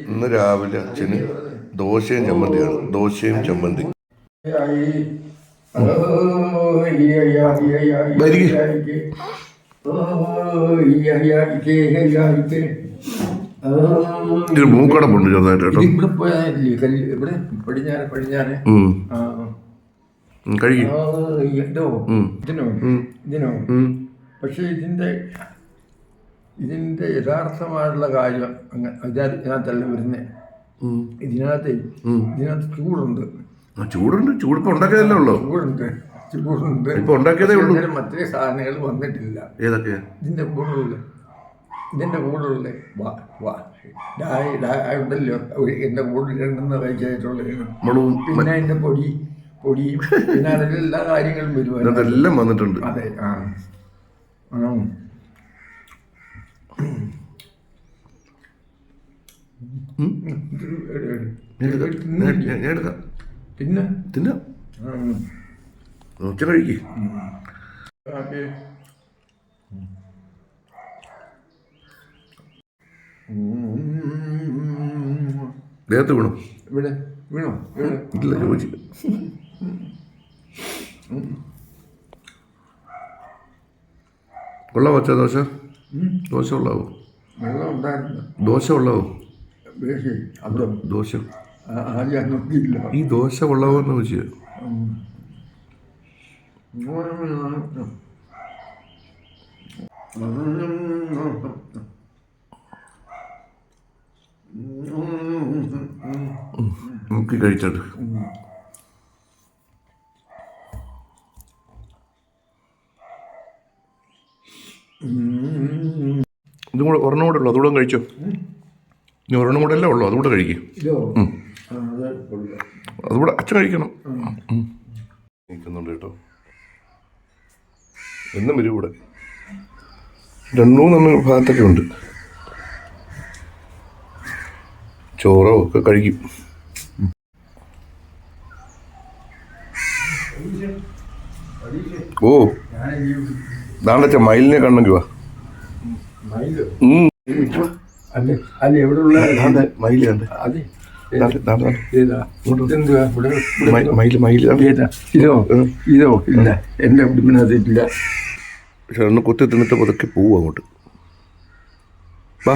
ഇന്ന് രാവിലെ അച്ഛന് ദോശയും ചമ്മന്തിയാണ്. ദോശയും ചമ്മന്തി. ഇത് മൂക്കടപ്പുണ്ട് ചെറുതായിട്ട് കേട്ടോ. കഴിക്കും. പക്ഷെ ഇതിന്റെ യഥാർത്ഥമായിട്ടുള്ള കാര്യം ഇതിനകത്തല്ല വരുന്നത്. ഇതിനകത്ത് ചൂടുണ്ട്. ചൂടിപ്പോ ഉണ്ടാക്കിയതല്ലേ ഉള്ളൂ. ചൂടുണ്ട് ഇപ്പൊ ഉണ്ടാക്കിയതേ ഉള്ളൂ. മറ്റേ സാധനങ്ങൾ വന്നിട്ടില്ല. ഏതൊക്കെയാ? ഇതിന്റെ കൂടുതലുള്ള ഉണ്ടല്ലോ എന്റെ കൂടുതൽ രണ്ടെന്ന് കഴിച്ചായിട്ടുള്ളത്. പിന്നെ അതിന്റെ പൊടിയും പിന്നെ അതിൽ എല്ലാ കാര്യങ്ങളും വരും. അതെല്ലാം വന്നിട്ടുണ്ട്. അതെ. തിന്ന ഉച്ച കഴിക്ക്. ദേഹത്ത് വീണോ? വീണോ? ഇല്ല, ചോദിച്ചില്ല. കൊള്ളാവോ അച്ഛാ ദോശ? ദോശ കൊള്ളാവോ? വെള്ളം ഉണ്ടായിരുന്നു. ദോശ കൊള്ളാവോ? ദോശ ഈ ദോശ കൊള്ളാവോന്ന് ചോദിച്ചത്. നമുക്ക് കഴിച്ചിട്ട് ഇതും കൂടെ ഒരെണ്ണം കൂടെ ഉള്ളു. അതുകൂടെ കഴിച്ചോ. ഇനി ഒരെണ്ണം കൂടെ അല്ലേ ഉള്ളൂ. അതുകൂടെ കഴിക്കും. അതുകൂടെ അച്ഛൻ കഴിക്കണം. നിൽക്കുന്നുണ്ട് കേട്ടോ. എന്നും വരും ഇവിടെ. 2-3 ഭാഗത്തൊക്കെ ഉണ്ട്. ചോറോ ഒക്കെ കഴിക്കും. ഓ ദാണ്ടച്ച മയിലിനെ കണ്ണെങ്കി വാ. മയില് കണ്ട് ഇതോ ഇല്ല, എന്റെ ഉടുപ്പിനകത്തില്ല. പക്ഷെ ഒന്ന് കുത്തി തിന്നിട്ട് പതുക്കെ പോവും അങ്ങോട്ട്. വാ.